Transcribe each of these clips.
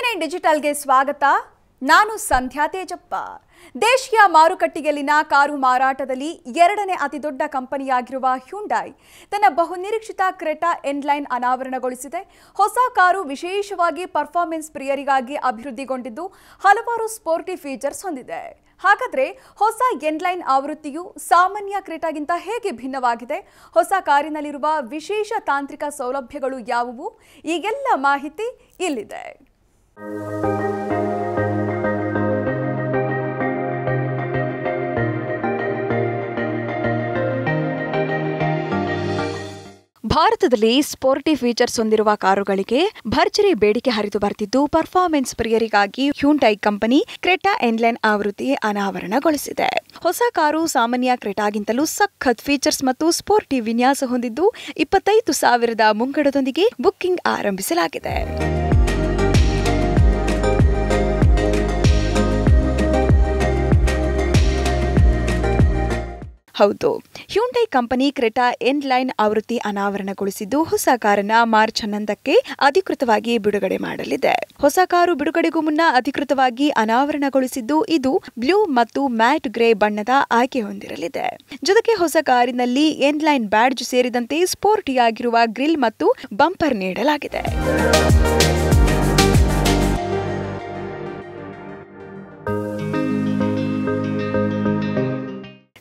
ಕೆ9 ಡಿಜಿಟಲ್ಗೆ ಸ್ವಾಗತ. ನಾನು ಸಂಧ್ಯಾ ತೇಜಪ್ಪ. ದೇಶೀಯ ಮಾರುಕಟ್ಟೆಯಲ್ಲಿನ ಕಾರು ಮಾರಾಟದಲ್ಲಿ ಎರಡನೇ ಅತಿದೊಡ್ಡ ಕಂಪನಿಯಾಗಿರುವ ಹ್ಯುಂಡೈ ತನ್ನ ಬಹುನಿರೀಕ್ಷಿತ ಕ್ರೆಟಾ ಎನ್ಲೈನ್ ಅನಾವರಣಗೊಳಿಸಿದೆ. ಹೊಸ ಕಾರು ವಿಶೇಷವಾಗಿ ಪರ್ಫಾರ್ಮೆನ್ಸ್ ಪ್ರಿಯರಿಗಾಗಿ ಅಭಿವೃದ್ಧಿಗೊಂಡಿದ್ದು ಹಲವಾರು ಸ್ಪೋರ್ಟಿ ಫೀಚರ್ಸ್ ಹೊಂದಿದೆ. ಹಾಗಾದ್ರೆ ಹೊಸ ಎನ್ಲೈನ್ ಆವೃತ್ತಿಯು ಸಾಮಾನ್ಯ ಕ್ರೆಟಾಗಿಂತ ಹೇಗೆ ಭಿನ್ನವಾಗಿದೆ? ಹೊಸ ಕಾರಿನಲ್ಲಿರುವ ವಿಶೇಷ ತಾಂತ್ರಿಕ ಸೌಲಭ್ಯಗಳು ಯಾವುವು? ಈಗೆಲ್ಲ ಮಾಹಿತಿ ಇಲ್ಲಿದೆ. ಭಾರತದಲ್ಲಿ ಸ್ಪೋರ್ಟಿ ಫೀಚರ್ಸ್ ಹೊಂದಿರುವ ಕಾರುಗಳಿಗೆ ಭರ್ಜರಿ ಬೇಡಿಕೆ ಹರಿದು ಬರ್ತಿದ್ದು, ಪರ್ಫಾರ್ಮೆನ್ಸ್ ಪ್ರಿಯರಿಗಾಗಿ ಹ್ಯುಂಡೈ ಕಂಪನಿ ಕ್ರೆಟಾ ಎನ್ಲೈನ್ ಆವೃತ್ತಿ ಅನಾವರಣಗೊಳಿಸಿದೆ. ಹೊಸ ಕಾರು ಸಾಮಾನ್ಯ ಕ್ರೆಟಾಗಿಂತಲೂ ಸಖತ್ ಫೀಚರ್ಸ್ ಮತ್ತು ಸ್ಪೋರ್ಟಿ ವಿನ್ಯಾಸ ಹೊಂದಿದ್ದು 25,000 ಮುಂಗಡದೊಂದಿಗೆ ಬುಕ್ಕಿಂಗ್ ಆರಂಭಿಸಲಾಗಿದೆ. ಹೌದು, ಹ್ಯುಂಡೈ ಕಂಪನಿ ಕ್ರೆಟಾ ಎನ್ಲೈನ್ ಆವೃತ್ತಿ ಅನಾವರಣಗೊಳಿಸಿದ್ದು ಹೊಸ ಕಾರನ್ನ ಮಾರ್ಚ್ 11ಕ್ಕೆ ಅಧಿಕೃತವಾಗಿ ಬಿಡುಗಡೆ ಮಾಡಲಿದೆ. ಹೊಸ ಕಾರು ಬಿಡುಗಡೆಗೂ ಮುನ್ನ ಅಧಿಕೃತವಾಗಿ ಅನಾವರಣಗೊಳಿಸಿದ್ದು ಇದು ಬ್ಲೂ ಮತ್ತು ಮ್ಯಾಟ್ ಗ್ರೇ ಬಣ್ಣದ ಆಯ್ಕೆ ಹೊಂದಿರಲಿದೆ. ಜೊತೆಗೆ ಹೊಸ ಕಾರಿನಲ್ಲಿ ಎನ್ಲೈನ್ ಬ್ಯಾಡ್ಜ್ ಸೇರಿದಂತೆ ಸ್ಪೋರ್ಟಿಯಾಗಿರುವ ಗ್ರಿಲ್ ಮತ್ತು ಬಂಪರ್ ನೀಡಲಾಗಿದೆ.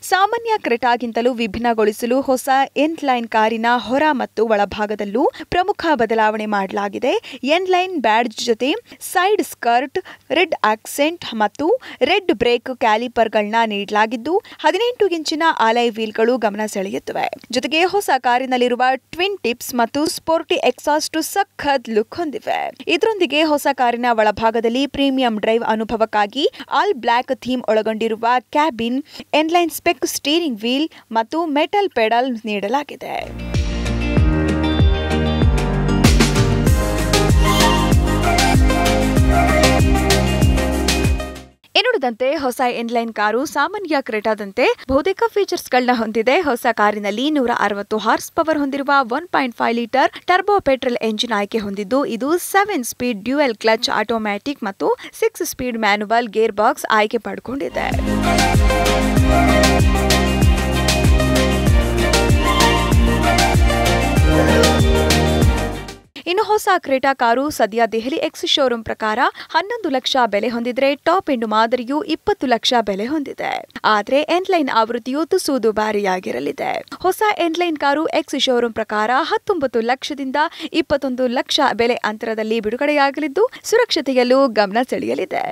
ಸಾಮಾನ್ಯ ಕ್ರೆಟಾಗಿಂತಲೂ ವಿಭಿನ್ನಗೊಳಿಸಲು ಹೊಸ ಎನ್ಲೈನ್ ಕಾರಿನ ಹೊರ ಮತ್ತು ಒಳಭಾಗದಲ್ಲೂ ಪ್ರಮುಖ ಬದಲಾವಣೆ ಮಾಡಲಾಗಿದೆ. ಎನ್ಲೈನ್ ಬ್ಯಾಡ್ಜ್ ಜೊತೆ ಸೈಡ್ ಸ್ಕರ್ಟ್, ರೆಡ್ ಆಕ್ಸೆಂಟ್ ಮತ್ತು ರೆಡ್ ಬ್ರೇಕ್ ಕ್ಯಾಲಿಪರ್ಗಳನ್ನ ನೀಡಲಾಗಿದ್ದು 18 ಇಂಚಿನ ಅಲೈ ವೀಲ್ಗಳು ಗಮನ ಸೆಳೆಯುತ್ತವೆ. ಜೊತೆಗೆ ಹೊಸ ಕಾರಿನಲ್ಲಿರುವ ಟ್ವಿನ್ ಟಿಪ್ಸ್ ಮತ್ತು ಸ್ಪೋರ್ಟಿ ಎಕ್ಸಾಸ್ಟ್ ಸಖತ್ ಲುಕ್ ಹೊಂದಿವೆ. ಇದರೊಂದಿಗೆ ಹೊಸ ಕಾರಿನ ಒಳಭಾಗದಲ್ಲಿ ಪ್ರೀಮಿಯಂ ಡ್ರೈವ್ ಅನುಭವಕ್ಕಾಗಿ ಆಲ್ ಬ್ಲಾಕ್ ಥೀಮ್ ಒಳಗೊಂಡಿರುವ cabin, N Line spec steering wheel ಮತ್ತು ಮೆಟಲ್ ಪೆಡಲ್ ನೀಡಲಾಗಿದೆ. ಎನ್ನುವುದಂತೆ ಹೊಸ ಎನ್ಲೈನ್ ಕಾರು ಸಾಮಾನ್ಯ ಕ್ರೆಟಾದಂತೆ ಬಹುತೇಕ ಫೀಚರ್ಸ್ಗಳನ್ನ ಹೊಂದಿದೆ. ಹೊಸ ಕಾರಿನಲ್ಲಿ 160 ಹಾರ್ಸ್ ಪವರ್ ಹೊಂದಿರುವ 1.5 ಲೀಟರ್ ಟರ್ಬೋ ಪೆಟ್ರೋಲ್ ಎಂಜಿನ್ ಆಯ್ಕೆ ಹೊಂದಿದ್ದು, ಇದು 7 ಸ್ಪೀಡ್ ಡ್ಯುಯಲ್ ಕ್ಲಚ್ ಆಟೋಮ್ಯಾಟಿಕ್ ಮತ್ತು 6 ಸ್ಪೀಡ್ ಮ್ಯಾನುವಲ್ ಗೇರ್ ಬಾಕ್ಸ್ ಆಯ್ಕೆ ಪಡೆದುಕೊಂಡಿದೆ. ಇನ್ನು ಹೊಸ ಕ್ರೆಟಾ ಕಾರು ಸದ್ಯ ದೆಹಲಿ ಎಕ್ಸ್ ಶೋರೂಮ್ ಪ್ರಕಾರ 11 ಲಕ್ಷ ಬೆಲೆ ಹೊಂದಿದ್ರೆ ಟಾಪ್ ಎಂಡ್ ಮಾದರಿಯು 20 ಲಕ್ಷ ಬೆಲೆ ಹೊಂದಿದೆ. ಆದ್ರೆ ಎನ್ಲೈನ್ ಆವೃತ್ತಿಯು ತುಸು ದುಬಾರಿಯಾಗಿರಲಿದೆ. ಹೊಸ ಎನ್ಲೈನ್ ಕಾರು ಎಕ್ಸ್ ಶೋರೂಮ್ ಪ್ರಕಾರ 19 ಲಕ್ಷದಿಂದ 21 ಲಕ್ಷ ಬೆಲೆ ಅಂತರದಲ್ಲಿ ಬಿಡುಗಡೆಯಾಗಲಿದ್ದು ಸುರಕ್ಷತೆಯಲ್ಲೂ ಗಮನ ಸೆಳೆಯಲಿದೆ.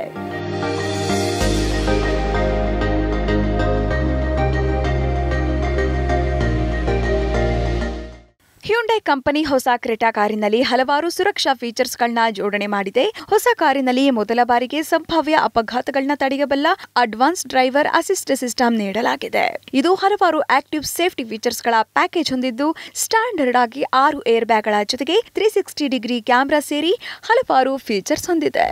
ಹ್ಯುಂಡೈ ಕಂಪನಿ ಹೊಸ ಕ್ರೆಟಾ ಕಾರಿನಲ್ಲಿ ಹಲವಾರು ಸುರಕ್ಷಾ ಫೀಚರ್ಸ್ಗಳನ್ನ ಜೋಡಣೆ ಮಾಡಿದೆ. ಹೊಸ ಕಾರಿನಲ್ಲಿ ಮೊದಲ ಬಾರಿಗೆ ಸಂಭಾವ್ಯ ಅಪಘಾತಗಳನ್ನ ತಡೆಯಬಲ್ಲ ಅಡ್ವಾನ್ಸ್ ಡ್ರೈವರ್ ಅಸಿಸ್ಟ್ ಸಿಸ್ಟಮ್ ನೀಡಲಾಗಿದೆ. ಇದು ಹಲವಾರು ಆಕ್ಟಿವ್ ಸೇಫ್ಟಿ ಫೀಚರ್ಸ್ಗಳ ಪ್ಯಾಕೇಜ್ ಹೊಂದಿದ್ದು, ಸ್ಟ್ಯಾಂಡರ್ಡ್ ಆಗಿ 6 ಏರ್ ಬ್ಯಾಗ್ಗಳ ಜೊತೆಗೆ 360 ಡಿಗ್ರಿ ಕ್ಯಾಮೆರಾ ಸೇರಿ ಹಲವಾರು ಫೀಚರ್ಸ್ ಹೊಂದಿದೆ.